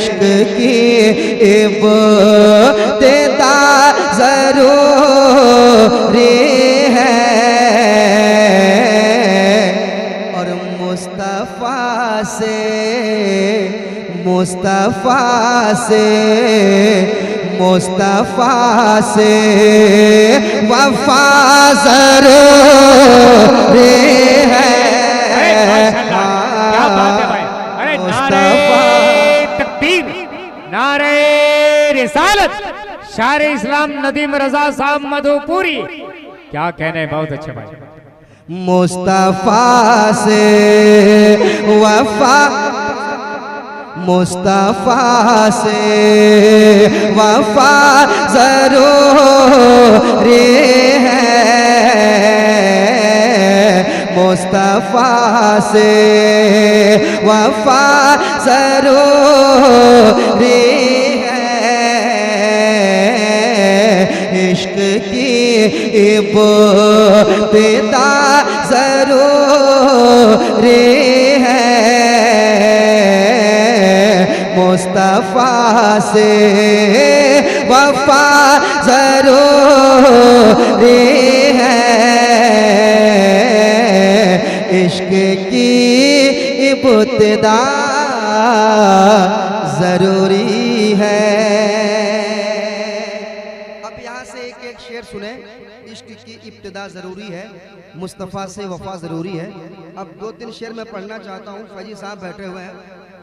इश्क की इब्तिदा ज़रूरी है और मुस्तफ़ा से वफ़ा ज़रूरी है। क्या बात है भाई। अरे नारे तकबीर, नारे रिसालत, शारे इस्लाम नदीम रजा साहब मधुपुरी, क्या कहने, बहुत अच्छे भाई। मुस्तफ़ा से वफ़ा ज़रूरी है। मुस्तफ़ा से वफ़ा ज़रूरी है। इश्क की इब्तिदा ज़रूरी है। मुस्तफ़ा से वफ़ा ज़रूरी है। इश्क की इब्तिदा ज़रूरी है। अब यहाँ से एक एक शेर सुने। इश्क की इब्तिदा ज़रूरी है, मुस्तफ़ा से वफ़ा ज़रूरी है। अब 2-3 शेर मैं पढ़ना चाहता हूँ। फैजी साहब बैठे हुए हैं,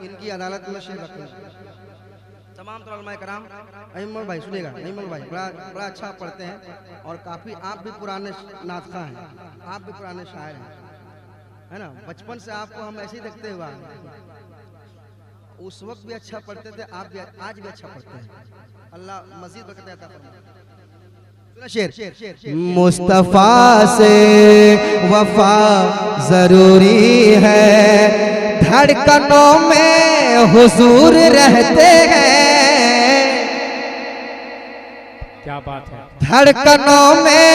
इनकी अदालत में शेर रखूँगा। तमाम उलमा कराम, अइम्मा भाई सुनेगा, अइम्मा भाई बड़ा अच्छा पढ़ते हैं और काफ़ी आप भी पुराने नातखा हैं, आप भी पुराने शायर हैं, है ना। बचपन से आपको हम ऐसे ही देखते हुए, उस वक्त भी अच्छा पढ़ते थे, आप भी आज भी अच्छा पढ़ते हैं। अल्लाह मज़ीद बरकत अता फरमाए। शेर, मुस्तफ़ा से वफ़ा ज़रूरी है, धड़कनों में हुजूर रहते हैं। क्या बात है। धड़कनों में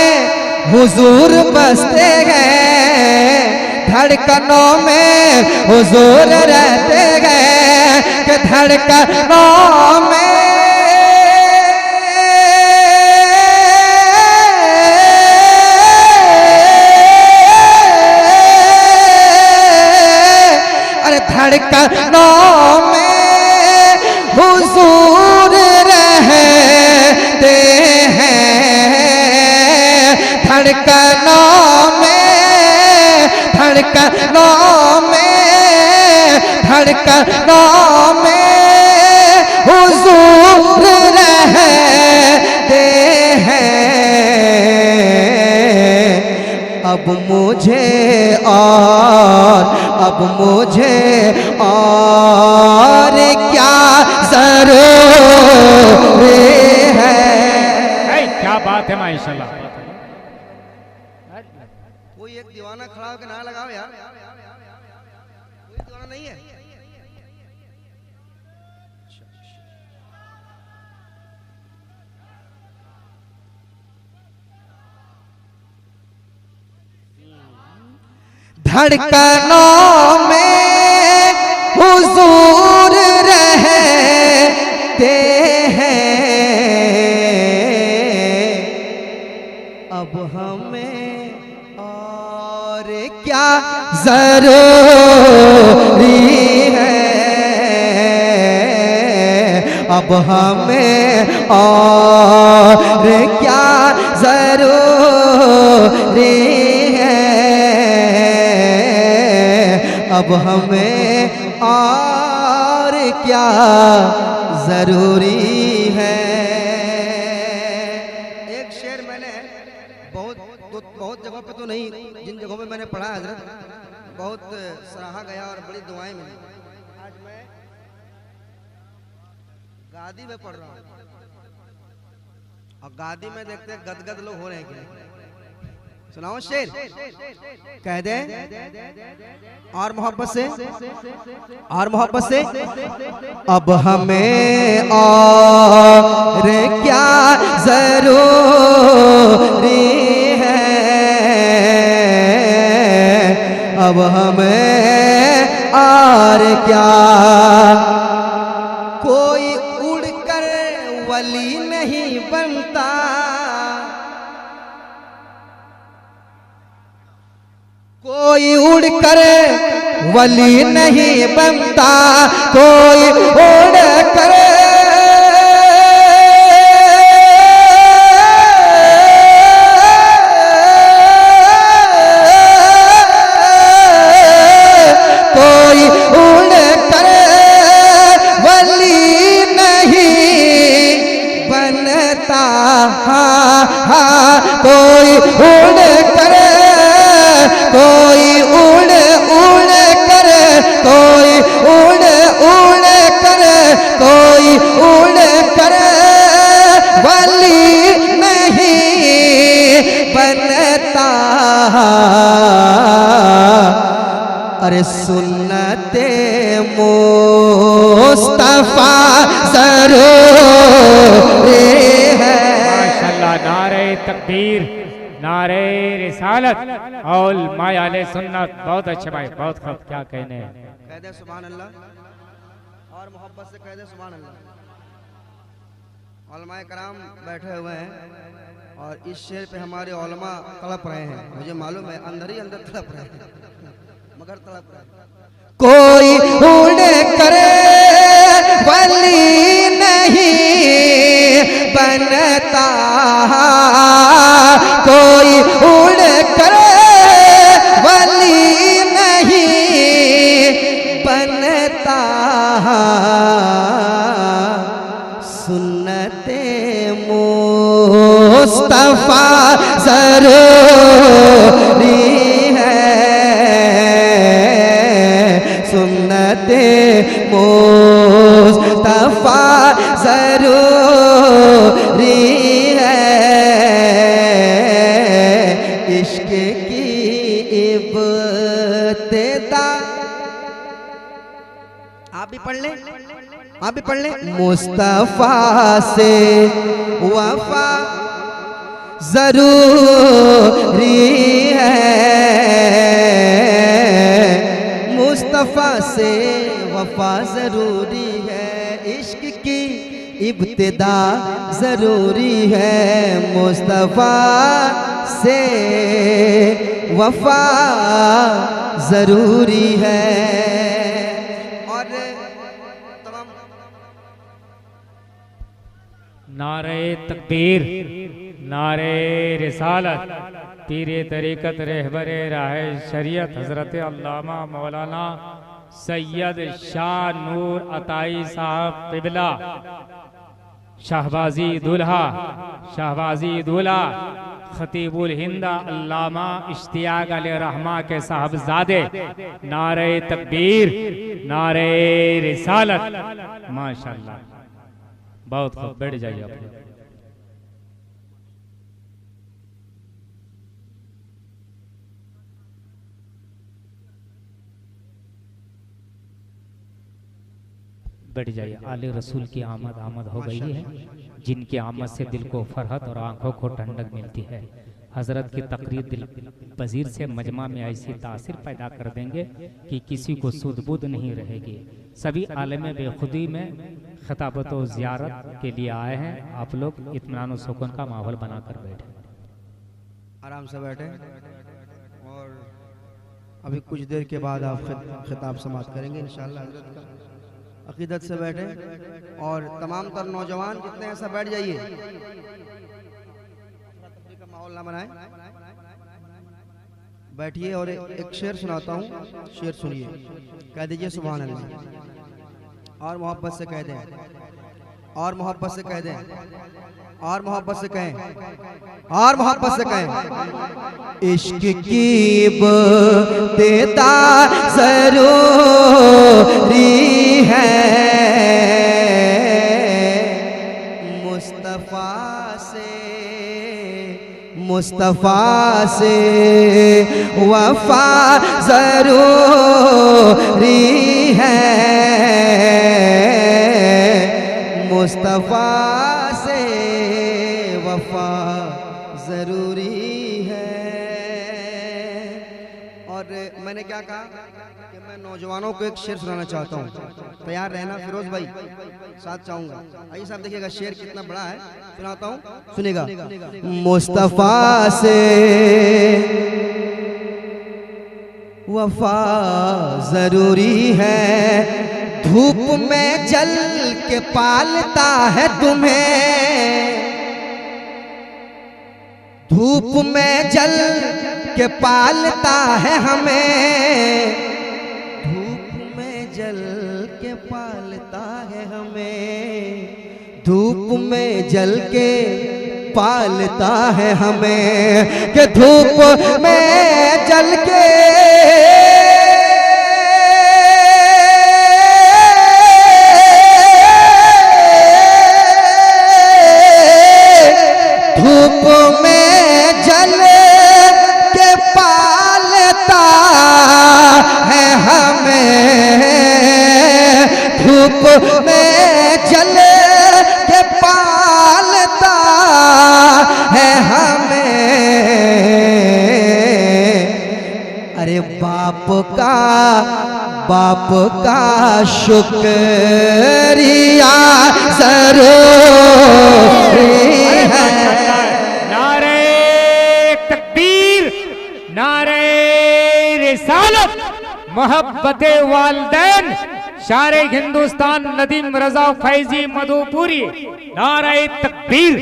हुजूर बसते हैं, धड़कनों में हुजूर रहते हैं कि धड़कनों में धड़कनों में हुजूर रहते हैं। धड़कनों में हुजूर रहते हैं। अब मुझे और क्या ज़रूरी है। क्या बात है माशाल्लाह। कोई एक दीवाना खड़ा होकर ना लगाओ यार, कोई दीवाना नहीं है। धड़कनों में हुजूर रहते हैं। अब हमें और क्या ज़रूरी है। अब हमें और क्या ज़रूरी है। अब हमें और क्या ज़रूरी है। एक शेर मैंने बहुत जगहों पे तो नहीं, जिन जगहों पे मैंने पढ़ा हज़रत, बहुत सराहा गया और बड़ी दुआएं मिली। आज मैं गादी में पढ़ रहा हूँ और गादी में देखते हैं गदगद लोग हो रहे हैं कि नहीं। सुनाओ शेर, कह दे और मोहब्बत से, अब हमें और क्या ज़रूरी है। अब हमें और क्या कोई उड़कर वली नहीं बनता, कोई उड़कर वली नहीं बनता, कोई उड़कर कोई उड़ कर, कोई उड़ उड़ कर, कोई उड़ उड़ कर, कोई उड़ कर वली नहीं बनता। अरे सुन्नते मुस्तफा ज़रूरी है। माशाअल्लाह, नारे तकबीर, नारे रिसालत और मायाले सुन्नत। बहुत अच्छे भाई, बहुत खूब। क्या कहने हैं, कह दे सुभान अल्लाह और मोहब्बत से कह दे सुभान अल्लाह। उलमाए कराम बैठे हुए हैं और इस शेर पे हमारे उलमा तड़प रहे हैं, मुझे मालूम है अंदर ही अंदर तड़प रहे हैं, मगर तड़प रहे हैं। कोई उड़ करे वली नहीं बनता, कोई उड़ करे वली नहीं बनता। सुन्नते मुस्तफा ज़रूरी है, सुन्नते मुस्तफा ज़रूरी है। इश्क की इब्तिदा, आप भी पढ़ लें, आप भी पढ़ लें। मुस्तफा से वफा ज़रूरी है, मुस्तफा से वफा ज़रूरी है। इश्क की इब्तिदा ज़रूरी है, मुस्तफा से वफा ज़रूरी है। और तमाम नारे तकबीर, नारे रिसालत, पीरे तरीक़त रहबरे राह शरीयत हज़रत अल्लामा मौलाना सैयद शाह नूर अताई साहब क़िबला, शाहबाजी दूल्हा, शाहबाजी दूल्हा खतीबुल हिंद अल्लामा इश्तियाक अली रहमा के साहबजादे। नारे तकबीर, नारे रिसालत। माशाअल्लाह, बहुत खूब। बैठ जाइए आप। बैठ जाइए। आले रसूल की आमद हो गई है, जिनकी आमद से दिल को फरहत और आंखों को ठंडक मिलती है। हजरत की तकरीर दिल पजीर से मजमा में ऐसी तासीर पैदा कर देंगे कि किसी को सुध-बुध नहीं रहेगी। सभी आलम बेखुदी में खिताबत व ज़ियारत के लिए आए हैं। आप लोग इत्मीनान व सुकून का माहौल बनाकर बैठे, आराम से बैठे और अभी कुछ देर के बाद आप खिताब समाप्त करेंगे इंशाअल्लाह। हजरत का अकीदत से बैठे और तमाम तर नौजवान जितने ऐसा बैठ जाइए, का माहौल ना बनाए, बैठिए। और एक शेर सुनाता हूँ, शेर सुनिए, कह दीजिए सुभान अल्लाह और मोहब्बत से कह दें, और मोहब्बत से कह दें, और मोहब्बत से कहें, और मोहब्बत से कहें। इश्क की इब्तिदा ज़रूरी है, मुस्तफा से वफा ज़रूरी है, मुस्तफा से वफा ज़रूरी है। और मैंने क्या कहा कि मैं नौजवानों को एक शेर सुनाना चाहता हूँ, तैयार रहना फिरोज भाई। साथ चाहूंगा। आइए साहब देखिएगा शेर कितना बड़ा है, सुनाता हूँ, सुनेगा। मुस्तफा से वफा जरूरी है, धूप में जल के पालता है तुम्हें, धूप में जल के पालता है हमें, धूप में जल के पालता है हमें, धूप में जल के पालता है हमें, कि धूप में जल के धूप में जल के पालता है हमें, धूप में जल के पालता है हमें। अरे बाप का शुक्रिया जरूरी है। नारे तकबीर, नारे रिसालत, मोहब्बते वालिदैन, शारे हिंदुस्तान नदीम रजा फैजी मधुपुरी, नारे तकबीर,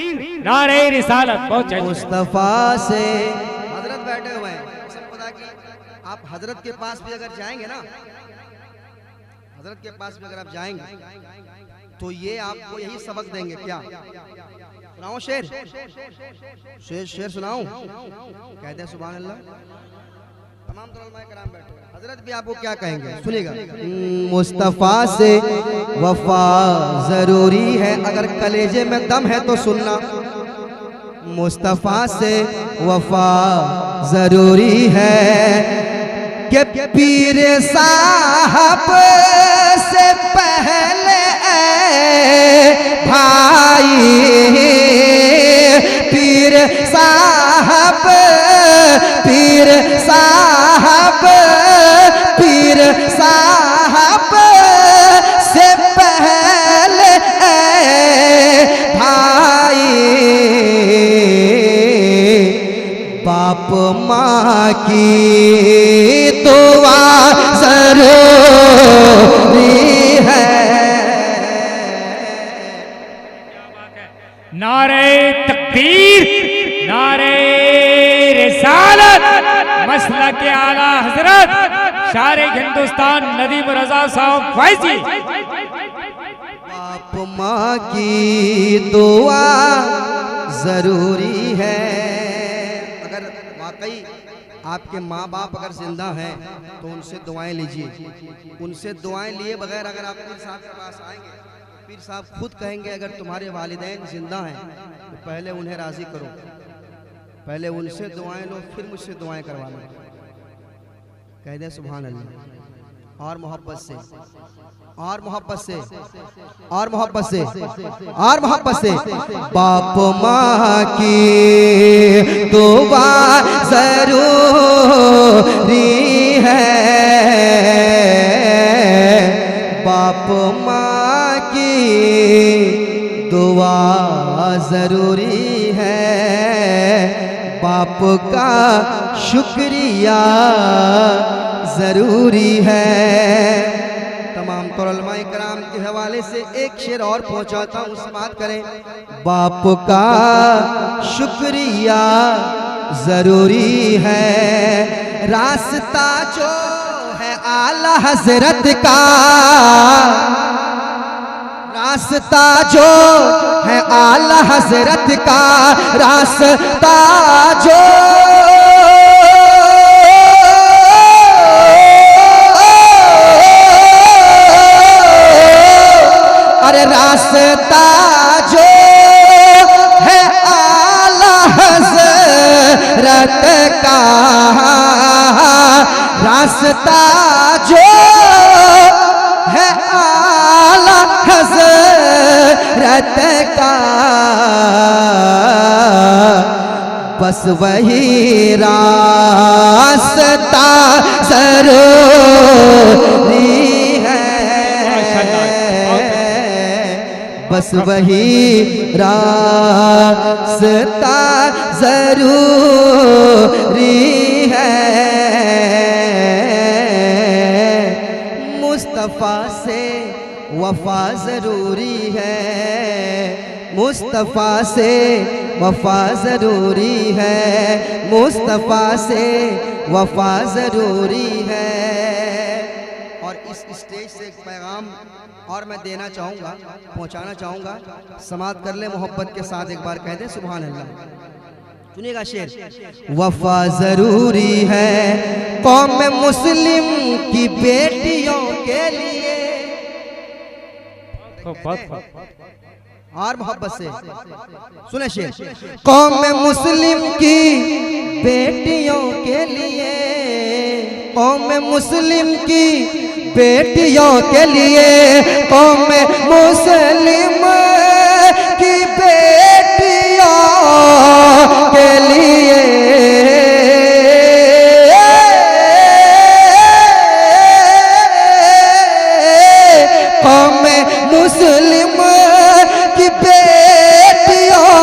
नारे रिसालत। बहुत मुस्तफा से हजरत बैठे हुए हैं, सब पता कि आप हजरत के पास भी अगर जाएंगे ना, हजरत के पास भी अगर आप जाएंगे तो ये आपको यही सबक देंगे। क्या सुनाऊं शेर? शेर सुनाऊं? कहते हैं सुभान अल्लाह। तमाम उलमाए कराम बैठे हैं, हजरत भी आपको क्या कहेंगे, सुनिएगा। मुस्तफा से वफा जरूरी है, अगर कलेजे में दम है तो सुनना। मुस्तफा से वफा जरूरी है, कि पीर साहब से पहले भाई, पीर साहब, पीर साहब, पीर साहब से पहले भाई, बाप माँ की दुआ जरूरी है। नारे तकबीर, नारे रिसालत, मसला के आला हजरत शारे हिंदुस्तान नदीम रजा साहब फैजी। बाप माँ की दुआ जरूरी है। अगर वाकई आपके माँ बाप अगर जिंदा हैं तो उनसे दुआएं लीजिए, उनसे दुआएं लिए बगैर अगर आप पीर साहब के पास आएंगे, पीर साहब खुद कहेंगे अगर तुम्हारे वालिदैन जिंदा हैं तो पहले उन्हें राजी करो, पहले उनसे दुआएं लो, फिर मुझसे दुआएं करवाना। कह दे सुभान अल्लाह। और मोहब्बत से, और मोहब्बत से, और मोहब्बत से, और मोहब्बत से। बाप माँ की दुआ जरूरी है, बाप माँ की दुआ जरूरी है, बाप का शुक्रिया जरूरी है। तमाम उलमाए कराम के हवाले से एक शेर और पहुंचाता हूँ, समाअत करें। बाप का शुक्रिया जरूरी है, रास्ता जो है आला हजरत का, रास्ता जो है आला हजरत का, रास्ता जो अरे रास्ता जो है आला हज़रत का, रास्ता जो है आला हज़रत का, बस वही रास्ता जरूरी है। बस वही रास्ता जरूरी है। मुस्तफा से वफा जरूरी है, मुस्तफा से वफा जरूरी है, मुस्तफा से वफा जरूरी है। और इस स्टेज से एक पैगाम और मैं देना चाहूँगा, पहुँचाना चाहूँगा। समात कर ले मोहब्बत के साथ, एक बार कह दे सुभान अल्लाह। सुनिएगा शेर। वफा जरूरी है कौम मुस्लिम की बेटियों के लिए। और मोहब्बत से सुने शेर। कौम मुस्लिम की बेटियों के लिए, कौम मुस्लिम की बेटियों के लिए, कौम मुस्लिम की बेटियों के लिए कौम मुस्लिम की बेटियों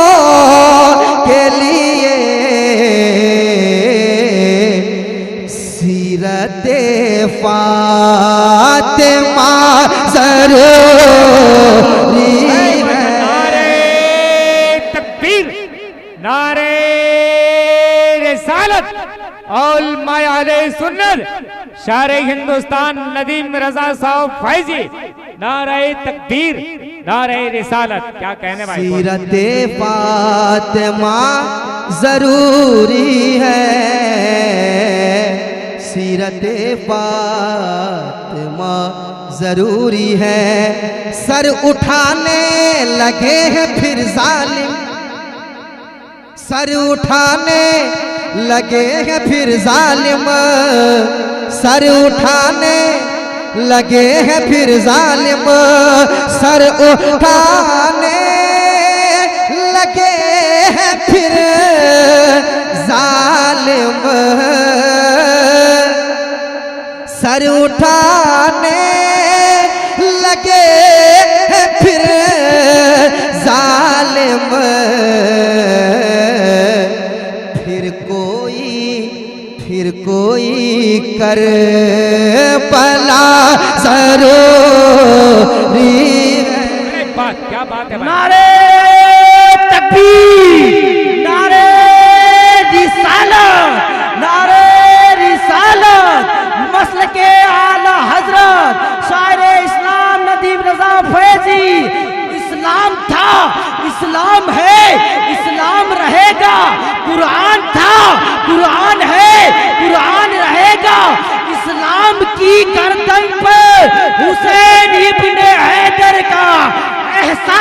के लिए सीरत फातिमा जरूरी है। नारे तकबीर, नारे रिसालत, औल मायाले सुन्नत, शारे हिंदुस्तान नदीम रजा साहब फैजी। नारे तकबीर, नारे रिसालत। क्या कहने भाई? सीरत फातिमा जरूरी है, सीरत फातिमा जरूरी है। सर उठाने लगे हैं फिर जालिम, सर उठाने लगे हैं फिर जालिम, सर उठाने लगे हैं फिर जालिम, सर उठाने लगे हैं फिर जालिम, सर उठाने लगे हैं फिर जालिम। फिर कोई कर पला जरूरी है। क्या बात है भाई? नारे तकबीर, नारे रिसालत, नारे रिसालत, मसल के आला हजरत शायरे इस्लाम नदीम रजा फैजी। इस्लाम था, इस्लाम है, इस्लाम रहेगा। कुरान था, कुरान है, कुरान रहेगा। इस्लाम की गर्दन पर हुसैन इब्ने हैदर का एहसान